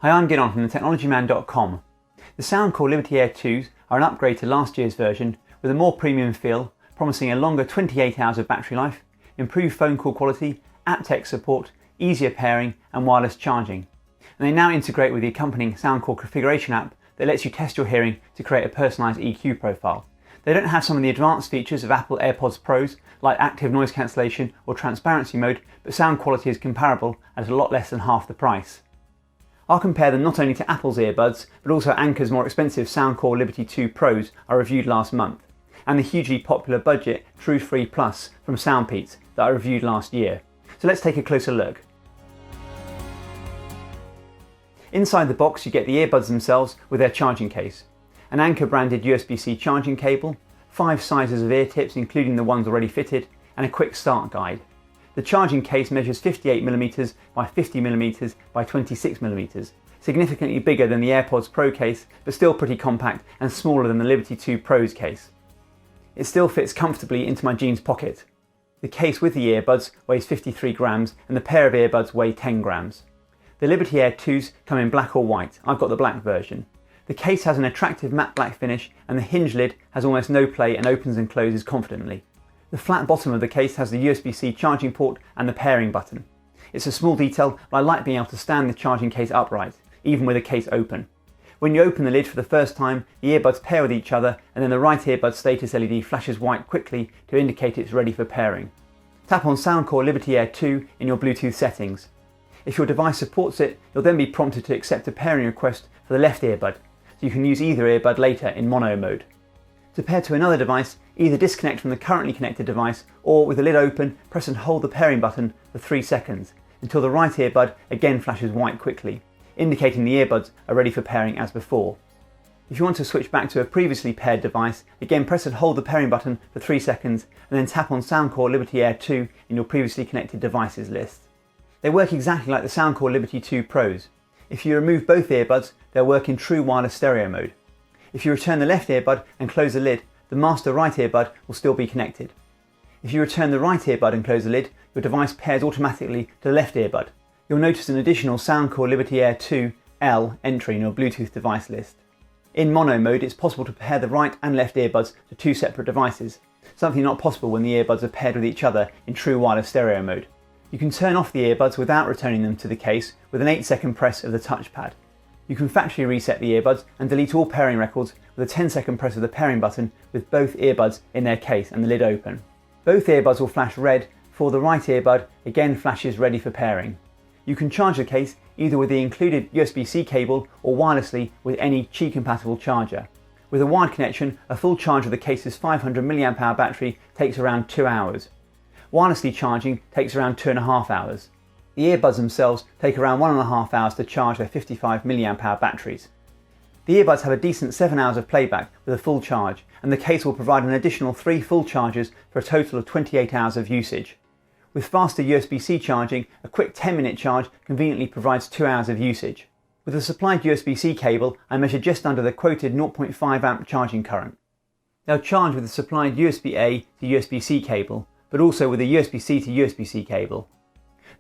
Hi, I'm Gidon from thetechnologyman.com. The Soundcore Liberty Air 2s are an upgrade to last year's version with a more premium feel, promising a longer 28 hours of battery life, improved phone call quality, aptX support, easier pairing and wireless charging. And they now integrate with the accompanying Soundcore configuration app that lets you test your hearing to create a personalised EQ profile. They don't have some of the advanced features of Apple AirPods Pros like active noise cancellation or transparency mode, but sound quality is comparable at a lot less than half the price. I'll compare them not only to Apple's earbuds, but also Anker's more expensive Soundcore Liberty 2 Pros I reviewed last month, and the hugely popular budget TrueFree Plus from Soundpeats that I reviewed last year. So let's take a closer look. Inside the box you get the earbuds themselves with their charging case, an Anker branded USB-C charging cable, 5 sizes of ear tips including the ones already fitted, and a quick start guide. The charging case measures 58mm by 50mm by 26mm, significantly bigger than the AirPods Pro case, but still pretty compact and smaller than the Liberty 2 Pro's case. It still fits comfortably into my jeans pocket. The case with the earbuds weighs 53 grams and the pair of earbuds weigh 10 grams. The Liberty Air 2s come in black or white. I've got the black version. The case has an attractive matte black finish and the hinge lid has almost no play and opens and closes confidently. The flat bottom of the case has the USB-C charging port and the pairing button. It's a small detail, but I like being able to stand the charging case upright, even with the case open. When you open the lid for the first time, the earbuds pair with each other and then the right earbud status LED flashes white quickly to indicate it's ready for pairing. Tap on Soundcore Liberty Air 2 in your Bluetooth settings. If your device supports it, you'll then be prompted to accept a pairing request for the left earbud, so you can use either earbud later in mono mode. To pair to another device, either disconnect from the currently connected device or with the lid open, press and hold the pairing button for 3 seconds until the right earbud again flashes white quickly, indicating the earbuds are ready for pairing as before. If you want to switch back to a previously paired device, again press and hold the pairing button for 3 seconds and then tap on Soundcore Liberty Air 2 in your previously connected devices list. They work exactly like the Soundcore Liberty 2 Pros. If you remove both earbuds, they'll work in true wireless stereo mode. If you return the left earbud and close the lid, the master right earbud will still be connected. If you return the right earbud and close the lid, your device pairs automatically to the left earbud. You'll notice an additional Soundcore Liberty Air 2 L entry in your Bluetooth device list. In mono mode, it's possible to pair the right and left earbuds to 2 separate devices, something not possible when the earbuds are paired with each other in true wireless stereo mode. You can turn off the earbuds without returning them to the case with an 8-second press of the touchpad. You can factory reset the earbuds and delete all pairing records with a 10-second press of the pairing button with both earbuds in their case and the lid open. Both earbuds will flash red before the right earbud again flashes ready for pairing. You can charge the case either with the included USB-C cable or wirelessly with any Qi compatible charger. With a wired connection, a full charge of the case's 500 mAh battery takes around 2 hours. Wirelessly charging takes around 2.5 hours. The earbuds themselves take around 1.5 hours to charge their 55 mAh batteries. The earbuds have a decent 7 hours of playback with a full charge, and the case will provide an additional 3 full charges for a total of 28 hours of usage. With faster USB-C charging, a quick 10-minute charge conveniently provides 2 hours of usage. With the supplied USB-C cable, I measured just under the quoted 0.5 amp charging current. They'll charge with the supplied USB-A to USB-C cable, but also with a USB-C to USB-C cable.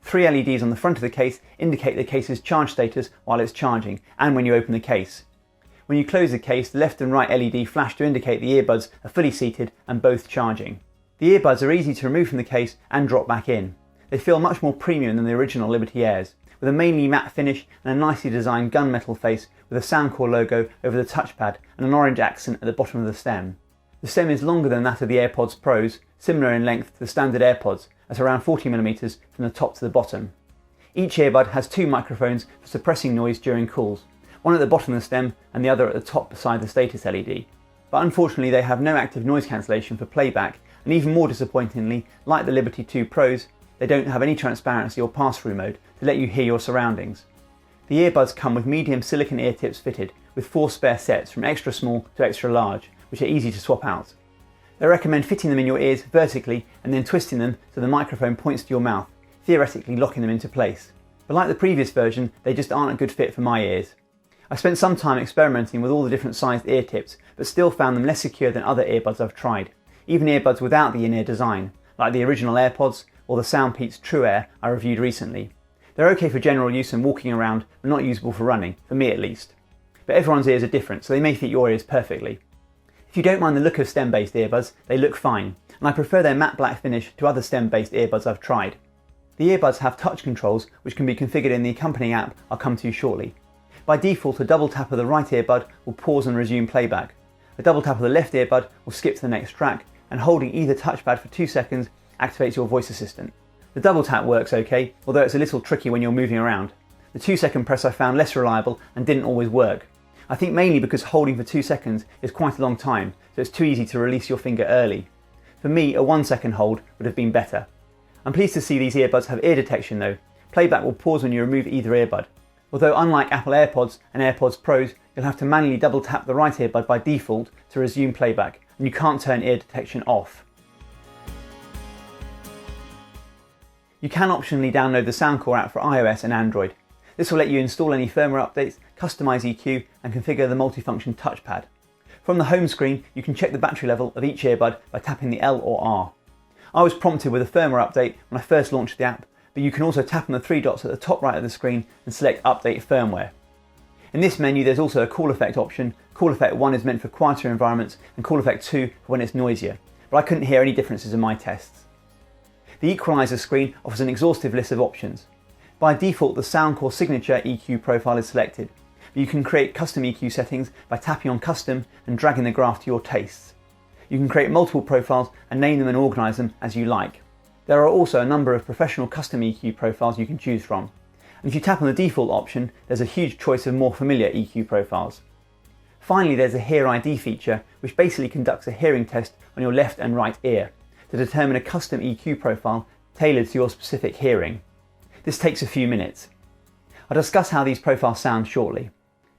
3 LEDs on the front of the case indicate the case's charge status while it's charging and when you open the case. When you close the case, the left and right LED flash to indicate the earbuds are fully seated and both charging. The earbuds are easy to remove from the case and drop back in. They feel much more premium than the original Liberty Airs, with a mainly matte finish and a nicely designed gunmetal face with a Soundcore logo over the touchpad and an orange accent at the bottom of the stem. The stem is longer than that of the AirPods Pros, similar in length to the standard AirPods, at around 40mm from the top to the bottom. Each earbud has 2 microphones for suppressing noise during calls, one at the bottom of the stem and the other at the top beside the status LED. But unfortunately they have no active noise cancellation for playback, and even more disappointingly, like the Liberty 2 Pros, they don't have any transparency or pass-through mode to let you hear your surroundings. The earbuds come with medium silicone ear tips fitted, with 4 spare sets from extra small to extra large, which are easy to swap out. They recommend fitting them in your ears vertically and then twisting them so the microphone points to your mouth, theoretically locking them into place. But like the previous version, they just aren't a good fit for my ears. I spent some time experimenting with all the different sized ear tips, but still found them less secure than other earbuds I've tried, even earbuds without the in-ear design, like the original AirPods or the Soundpeats TrueFree I reviewed recently. They're okay for general use and walking around, but not usable for running, for me at least. But everyone's ears are different, so they may fit your ears perfectly. If you don't mind the look of stem-based earbuds, they look fine, and I prefer their matte black finish to other stem-based earbuds I've tried. The earbuds have touch controls which can be configured in the accompanying app I'll come to shortly. By default, a double tap of the right earbud will pause and resume playback. A double tap of the left earbud will skip to the next track, and holding either touchpad for 2 seconds activates your voice assistant. The double tap works okay, although it's a little tricky when you're moving around. The 2-second press I found less reliable and didn't always work. I think mainly because holding for 2 seconds is quite a long time, so it's too easy to release your finger early. For me, a 1-second hold would have been better. I'm pleased to see these earbuds have ear detection though. Playback will pause when you remove either earbud. Although unlike Apple AirPods and AirPods Pros, you'll have to manually double tap the right earbud by default to resume playback, and you can't turn ear detection off. You can optionally download the Soundcore app for iOS and Android. This will let you install any firmware updates, customise EQ and configure the multifunction touchpad. From the home screen, you can check the battery level of each earbud by tapping the L or R. I was prompted with a firmware update when I first launched the app, but you can also tap on the 3 dots at the top right of the screen and select Update Firmware. In this menu there's also a Call Effect option. Call Effect 1 is meant for quieter environments and Call Effect 2 for when it's noisier, but I couldn't hear any differences in my tests. The Equalizer screen offers an exhaustive list of options. By default the Soundcore Signature EQ profile is selected, but you can create custom EQ settings by tapping on Custom and dragging the graph to your tastes. You can create multiple profiles and name them and organise them as you like. There are also a number of professional custom EQ profiles you can choose from. And if you tap on the default option, there's a huge choice of more familiar EQ profiles. Finally, there's a Hear ID feature, which basically conducts a hearing test on your left and right ear to determine a custom EQ profile tailored to your specific hearing. This takes a few minutes. I'll discuss how these profiles sound shortly.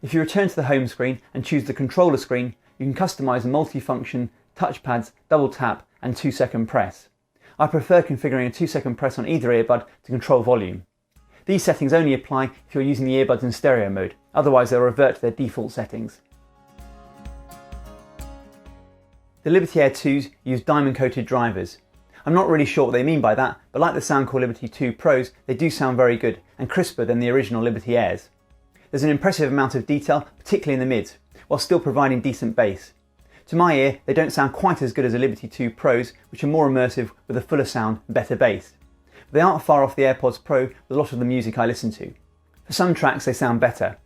If you return to the home screen and choose the controller screen, you can customise the multifunction touchpads, double tap and 2-second press. I prefer configuring a 2-second press on either earbud to control volume. These settings only apply if you're using the earbuds in stereo mode, otherwise they'll revert to their default settings. The Liberty Air 2s use diamond coated drivers. I'm not really sure what they mean by that, but like the Soundcore Liberty 2 Pros, they do sound very good and crisper than the original Liberty Airs. There's an impressive amount of detail, particularly in the mids, while still providing decent bass. To my ear, they don't sound quite as good as the Liberty 2 Pros, which are more immersive with a fuller sound and better bass. But they aren't far off the AirPods Pro with a lot of the music I listen to. For some tracks they sound better.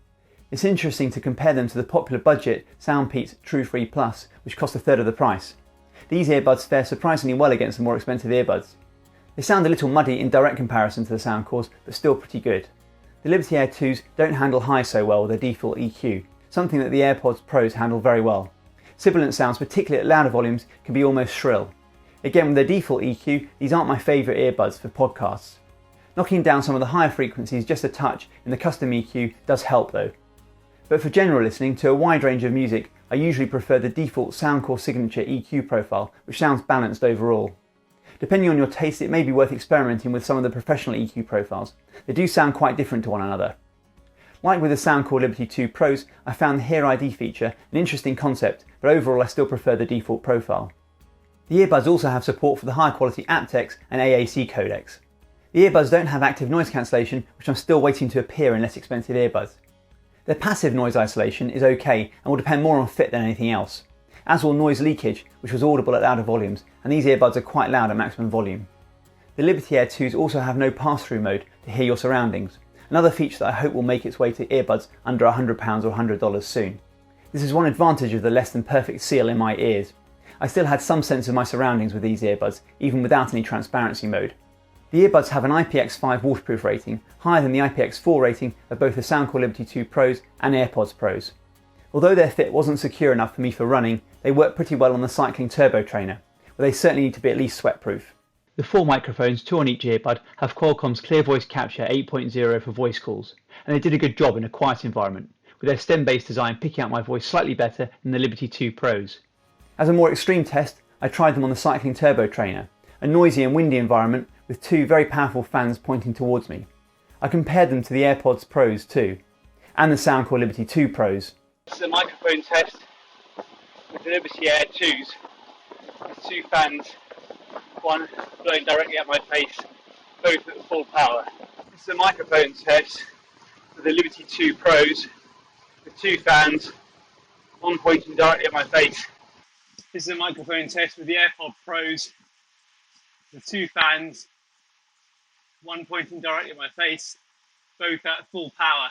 It's interesting to compare them to the popular budget Soundpeats TrueFree Plus, which cost a third of the price. These earbuds fare surprisingly well against the more expensive earbuds. They sound a little muddy in direct comparison to the Soundcores, but still pretty good. The Liberty Air 2s don't handle high so well with their default EQ, something that the AirPods Pros handle very well. Sibilant sounds, particularly at louder volumes, can be almost shrill. Again, with their default EQ, these aren't my favourite earbuds for podcasts. Knocking down some of the higher frequencies just a touch in the custom EQ does help though. But for general listening to a wide range of music, I usually prefer the default Soundcore Signature EQ profile, which sounds balanced overall. Depending on your taste, it may be worth experimenting with some of the professional EQ profiles. They do sound quite different to one another. Like with the Soundcore Liberty 2 Pros, I found the Hear ID feature an interesting concept, but overall I still prefer the default profile. The earbuds also have support for the higher quality aptX and AAC codecs. The earbuds don't have active noise cancellation, which I'm still waiting to appear in less expensive earbuds. Their passive noise isolation is okay and will depend more on fit than anything else, as will noise leakage, which was audible at louder volumes, and these earbuds are quite loud at maximum volume. The Liberty Air 2s also have no pass-through mode to hear your surroundings, another feature that I hope will make its way to earbuds under £100 or $100 soon. This is one advantage of the less than perfect seal in my ears. I still had some sense of my surroundings with these earbuds, even without any transparency mode. The earbuds have an IPX5 waterproof rating, higher than the IPX4 rating of both the Soundcore Liberty 2 Pros and AirPods Pros. Although their fit wasn't secure enough for me for running, they work pretty well on the cycling turbo trainer, where they certainly need to be at least sweat-proof. The 4 microphones, 2 on each earbud, have Qualcomm's Clear Voice Capture 8.0 for voice calls, and they did a good job in a quiet environment, with their stem-based design picking out my voice slightly better than the Liberty 2 Pros. As a more extreme test, I tried them on the cycling turbo trainer, a noisy and windy environment with 2 very powerful fans pointing towards me. I compared them to the AirPods Pros too, and the Soundcore Liberty 2 Pros. This is a microphone test with the Liberty Air 2s. There's 2 fans, one blowing directly at my face, both at full power. This is a microphone test for the Liberty 2 Pros with two fans, one pointing directly at my face. This is a microphone test with the AirPods Pros with two fans, one pointing directly at my face, both at full power.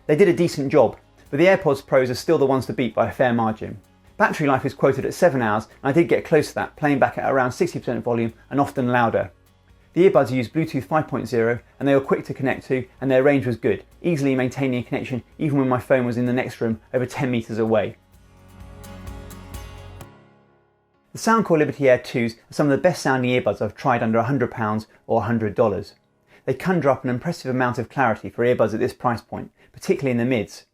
They did a decent job, but the AirPods Pros are still the ones to beat by a fair margin. Battery life is quoted at 7 hours, and I did get close to that, playing back at around 60% volume and often louder. The earbuds use Bluetooth 5.0 and they were quick to connect to, and their range was good, easily maintaining a connection even when my phone was in the next room over 10 metres away. The Soundcore Liberty Air 2s are some of the best sounding earbuds I've tried under £100 or $100. They conjure up an impressive amount of clarity for earbuds at this price point, particularly in the mids.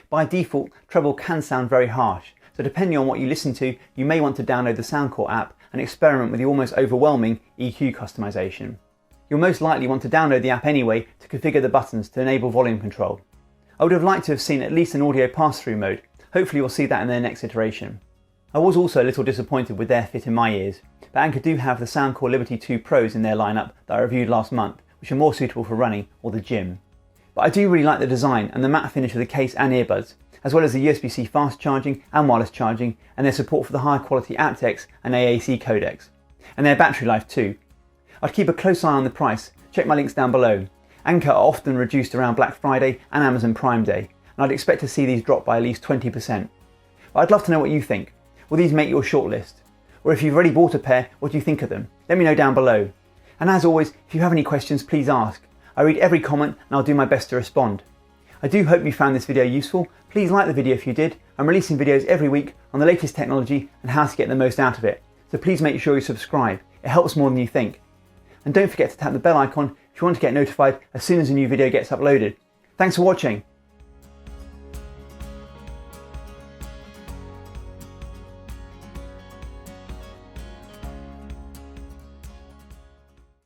By default, treble can sound very harsh, so depending on what you listen to, you may want to download the Soundcore app and experiment with the almost overwhelming EQ customization. You'll most likely want to download the app anyway to configure the buttons to enable volume control. I would have liked to have seen at least an audio pass-through mode. Hopefully we'll see that in their next iteration. I was also a little disappointed with their fit in my ears, but Anker do have the Soundcore Liberty 2 Pros in their lineup that I reviewed last month, which are more suitable for running or the gym. But I do really like the design and the matte finish of the case and earbuds, as well as the USB-C fast charging and wireless charging, and their support for the higher quality aptX and AAC codecs, and their battery life too. I'd keep a close eye on the price, check my links down below. Anker are often reduced around Black Friday and Amazon Prime Day, and I'd expect to see these drop by at least 20%. But I'd love to know what you think. Will these make your shortlist? Or if you've already bought a pair, what do you think of them? Let me know down below. And as always, if you have any questions, please ask. I read every comment and I'll do my best to respond. I do hope you found this video useful. Please like the video if you did. I'm releasing videos every week on the latest technology and how to get the most out of it. So please make sure you subscribe. It helps more than you think. And don't forget to tap the bell icon if you want to get notified as soon as a new video gets uploaded. Thanks for watching.